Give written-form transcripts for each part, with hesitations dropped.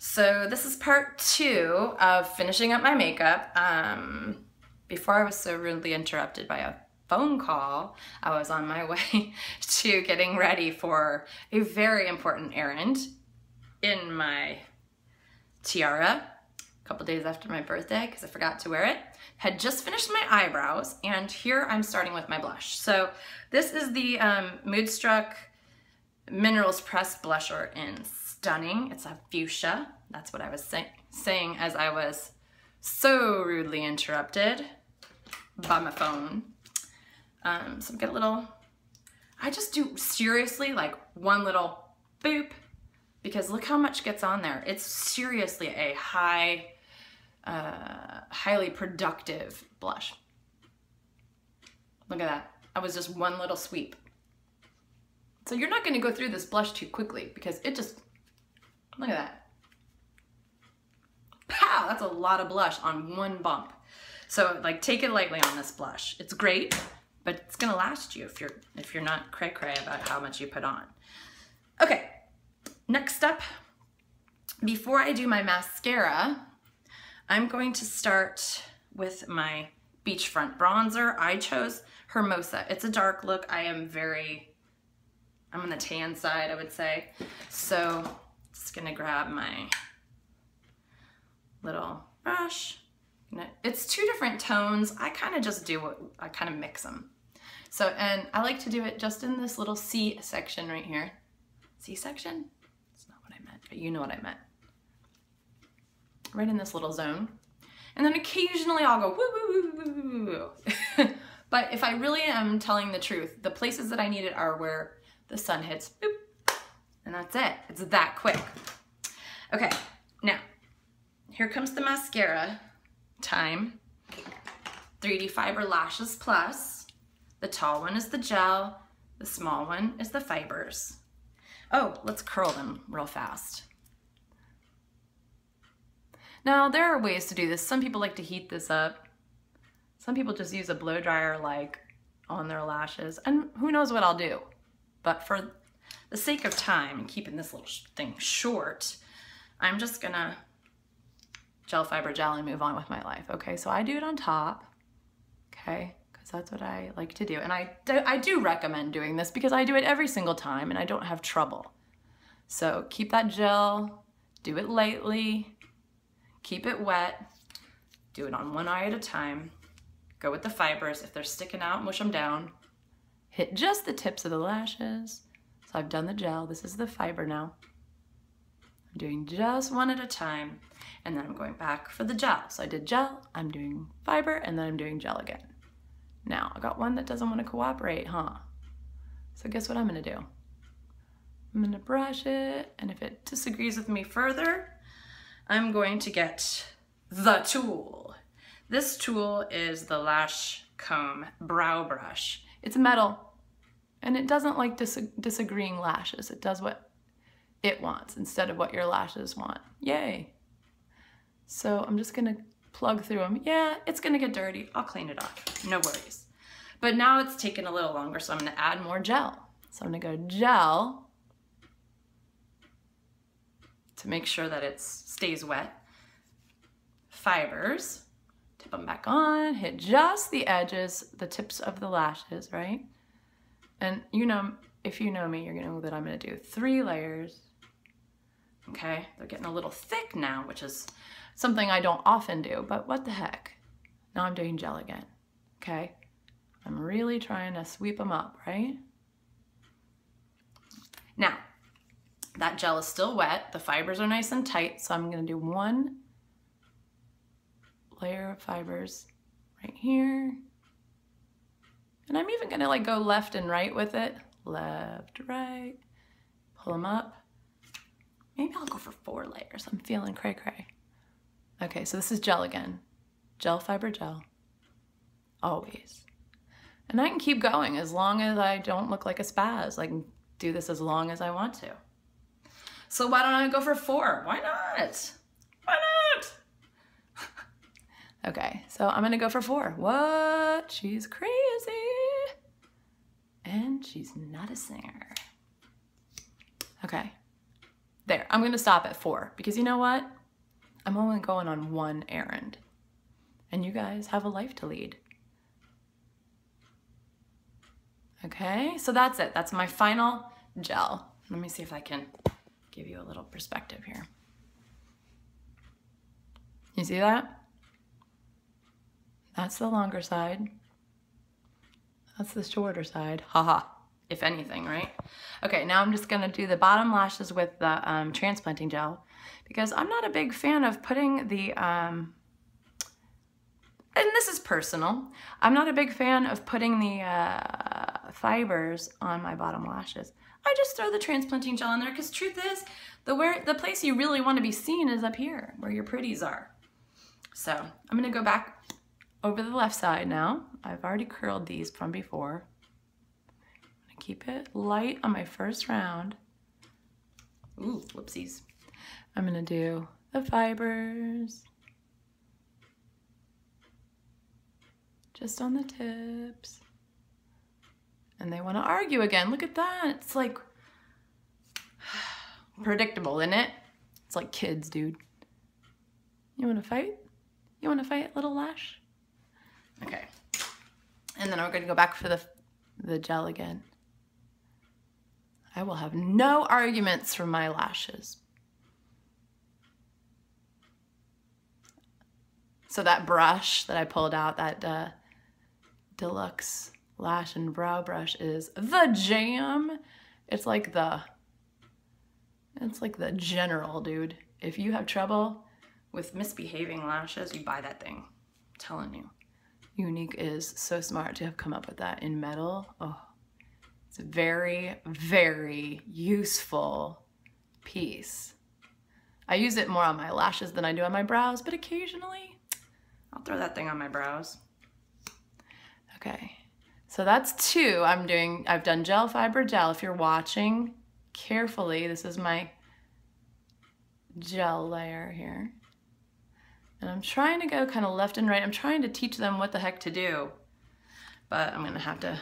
So this is part 2 of finishing up my makeup. Before I was so rudely interrupted by a phone call, I was on my way to getting ready for a very important errand in my tiara a couple days after my birthday because I forgot to wear it. Had just finished my eyebrows, and here I'm starting with my blush. So this is the Moodstruck Minerals Pressed Blusher in Stunning. It's a fuchsia. That's what I was saying as I was so rudely interrupted by my phone. So get a little, I just do seriously like one little boop, because look how much gets on there. It's seriously a highly productive blush. Look at that. I was just one little sweep. So you're not going to go through this blush too quickly because it just, look at that. Pow! That's a lot of blush on one bump. So like take it lightly on this blush. It's great, but it's going to last you if you're not cray-cray about how much you put on. Okay, next up, before I do my mascara, I'm going to start with my beachfront bronzer. I chose Hermosa. It's a dark look. I'm on the tan side, I would say. So just gonna grab my little brush. It's 2 different tones. I kind of just I kind of mix them. So, and I like to do it just in this little C section right here. C section? That's not what I meant, but you know what I meant. Right in this little zone. And then occasionally I'll go woo woo woo woo woo woo. But if I really am telling the truth, the places that I need it are where the sun hits, boop, and that's it. It's that quick. Okay, now, here comes the mascara time. 3D Fiber Lashes Plus. The tall one is the gel. The small one is the fibers. Oh, let's curl them real fast. Now, there are ways to do this. Some people like to heat this up. Some people just use a blow dryer like on their lashes, and who knows what I'll do. But for the sake of time and keeping this little thing short, I'm just gonna gel fiber gel and move on with my life. Okay, so I do it on top, okay, because that's what I like to do. And I do recommend doing this because I do it every single time and I don't have trouble. So keep that gel, do it lightly, keep it wet, do it on one eye at a time, go with the fibers. If they're sticking out, mush them down. Hit just the tips of the lashes. So I've done the gel. This is the fiber now. I'm doing just one at a time. And then I'm going back for the gel. So I did gel, I'm doing fiber, and then I'm doing gel again. Now, I got one that doesn't want to cooperate, huh? So guess what I'm going to do? I'm going to brush it, and if it disagrees with me further, I'm going to get the tool. This tool is the Lash Comb Brow Brush. It's metal, and it doesn't like disagreeing lashes. It does what it wants instead of what your lashes want. Yay. So I'm just gonna plug through them. Yeah, it's gonna get dirty. I'll clean it off, no worries. But now it's taken a little longer, so I'm gonna add more gel. So I'm gonna go gel to make sure that it stays wet. Fibers. Tip them back on, hit just the edges, the tips of the lashes, right? And you know, if you know me, you're gonna know that I'm gonna do 3 layers. Okay, they're getting a little thick now, which is something I don't often do, but what the heck? Now I'm doing gel again, okay? I'm really trying to sweep them up, right? Now, that gel is still wet, the fibers are nice and tight, so I'm gonna do 1 layer of fibers right here. And I'm even gonna like go left and right with it. Left, right, pull them up. Maybe I'll go for 4 layers. I'm feeling cray-cray. Okay, so this is gel again. Gel, fiber, gel. Always. And I can keep going as long as I don't look like a spaz. I can do this as long as I want to. So why don't I go for 4? Why not? Why not? Okay, so I'm gonna go for 4. What? She's crazy. And she's not a singer. Okay, There, I'm gonna stop at 4 because you know what? I'm only going on one errand. And you guys have a life to lead. Okay, so that's it. That's my final gel. Let me see if I can give you a little perspective here. You see that? That's the longer side. That's the shorter side. Haha, if anything, right? Okay, now I'm just gonna do the bottom lashes with the transplanting gel because I'm not a big fan of putting the, and this is personal, I'm not a big fan of putting the fibers on my bottom lashes. I just throw the transplanting gel in there because truth is, the place you really want to be seen is up here where your pretties are. So I'm gonna go back over the left side now. I've already curled these from before. I'm gonna keep it light on my first round. Ooh, whoopsies. I'm gonna do the fibers. Just on the tips. And they wanna argue again. Look at that, it's like predictable, isn't it? It's like kids, dude. You wanna fight? You wanna fight, little lash? Okay, and then we're going to go back for the gel again. I will have no arguments from my lashes. So that brush that I pulled out, that Deluxe Lash and Brow Brush is the jam. It's like the general, dude. If you have trouble with misbehaving lashes, you buy that thing. I'm telling you. Younique is so smart to have come up with that in metal. Oh, it's a very, very useful piece. I use it more on my lashes than I do on my brows, but occasionally I'll throw that thing on my brows. Okay, so that's 2. I've done gel, fiber, gel. If you're watching carefully, this is my gel layer here. And I'm trying to go kind of left and right. I'm trying to teach them what the heck to do. But I'm gonna have to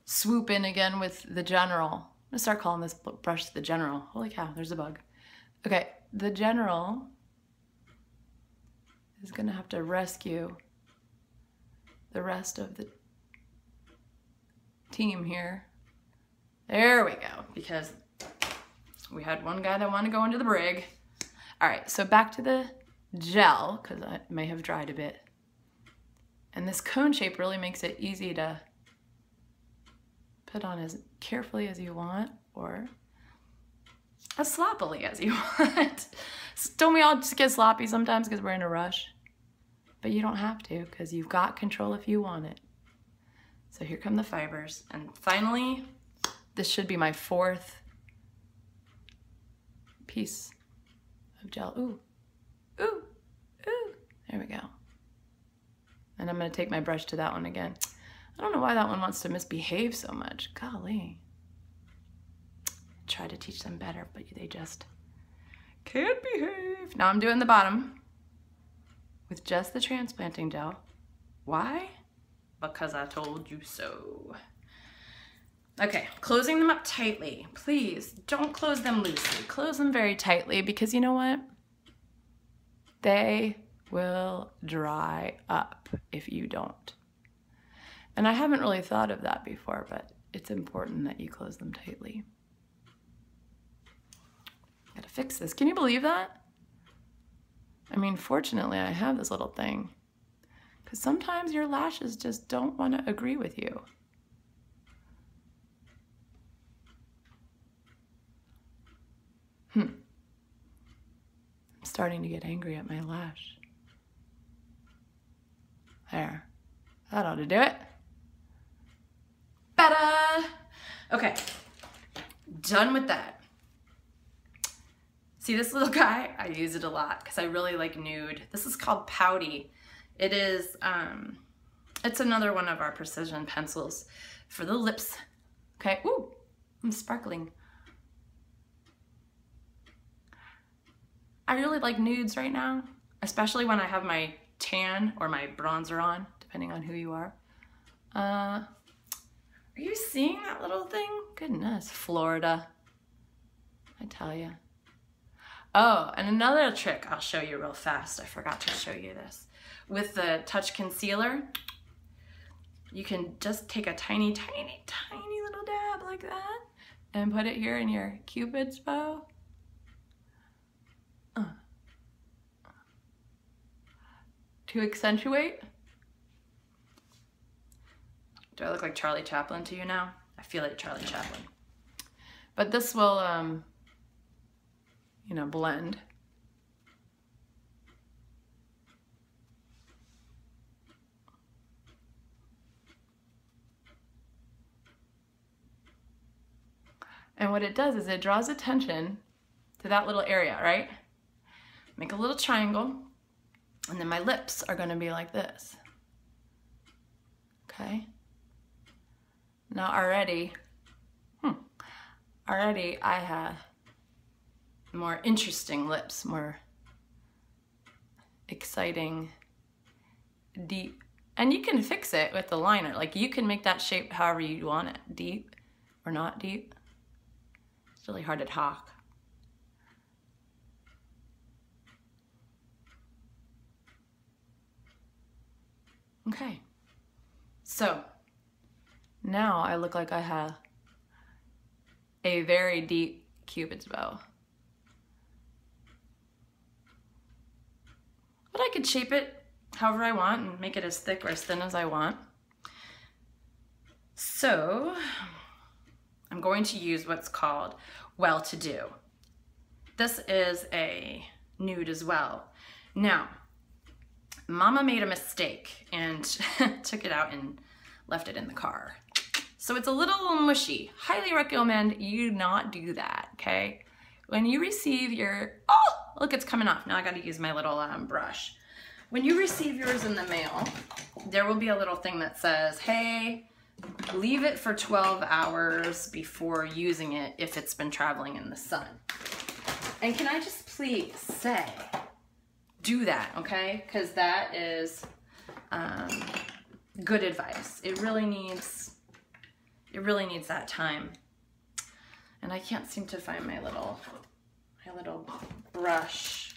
swoop in again with the general. I'm gonna start calling this brush the general. Holy cow, there's a bug. Okay, the general is gonna have to rescue the rest of the team here. There we go, because we had one guy that wanted to go into the brig. All right, so back to the gel, because I may have dried a bit. And this cone shape really makes it easy to put on as carefully as you want or as sloppily as you want. Don't we all just get sloppy sometimes because we're in a rush? But you don't have to because you've got control if you want it. So here come the fibers. And finally, this should be my 4th piece of gel. Ooh. Ooh, ooh, there we go. And I'm gonna take my brush to that one again. I don't know why that one wants to misbehave so much. Golly. Try to teach them better, but they just can't behave. Now I'm doing the bottom with just the transplanting gel. Why? Because I told you so. Okay, closing them up tightly. Please don't close them loosely. Close them very tightly because you know what? They will dry up if you don't. And I haven't really thought of that before, but it's important that you close them tightly. Gotta fix this. Can you believe that? I mean, fortunately, I have this little thing. Because sometimes your lashes just don't want to agree with you. I'm starting to get angry at my lash. There. That ought to do it. Ta-da! Okay. Done with that. See this little guy? I use it a lot because I really like nude. This is called Pouty. It is, it's another one of our precision pencils for the lips. Okay, ooh, I'm sparkling. I really like nudes right now, especially when I have my tan or my bronzer on, depending on who you are. Are you seeing that little thing? Goodness, Florida. I tell you. Oh, and another trick I'll show you real fast. I forgot to show you this. With the Touch Concealer, you can just take a tiny, tiny, tiny little dab like that and put it here in your Cupid's bow. To accentuate. Do I look like Charlie Chaplin to you now? I feel like Charlie Chaplin. But this will, you know, blend. And what it does is it draws attention to that little area, right? Make a little triangle, and then my lips are gonna be like this. Okay? Now already I have more interesting lips, more exciting, deep. And you can fix it with the liner. Like you can make that shape however you want it, deep or not deep. It's really hard to talk. Okay, so now I look like I have a very deep Cupid's bow. But I could shape it however I want and make it as thick or as thin as I want. So I'm going to use what's called Well-To-Do. This is a nude as well. Now, Mama made a mistake and took it out and left it in the car. So it's a little mushy. Highly recommend you not do that, okay? When you receive your, oh, look, it's coming off. Now I gotta use my little brush. When you receive yours in the mail, there will be a little thing that says, hey, leave it for 12 hours before using it if it's been traveling in the sun. And can I just please say, do that, okay? Because that is good advice. It really needs that time. And I can't seem to find my little brush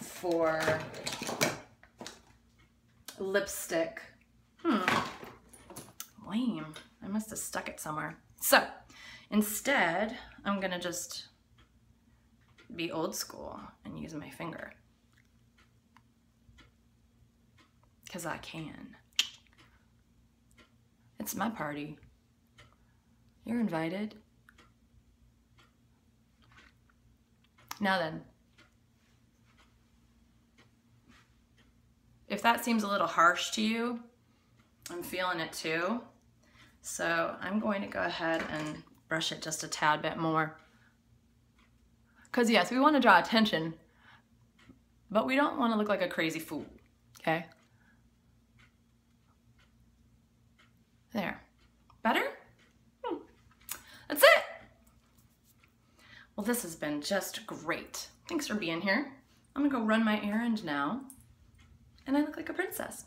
for lipstick. Lame. I must have stuck it somewhere. So instead, I'm gonna just be old school and use my finger. Because I can. It's my party. You're invited. Now then, if that seems a little harsh to you, I'm feeling it too. So I'm going to go ahead and brush it just a tad bit more. Because yes, we want to draw attention, but we don't want to look like a crazy fool, okay? There. Better? That's it. Well, this has been just great. Thanks for being here. I'm gonna go run my errand now, and I look like a princess.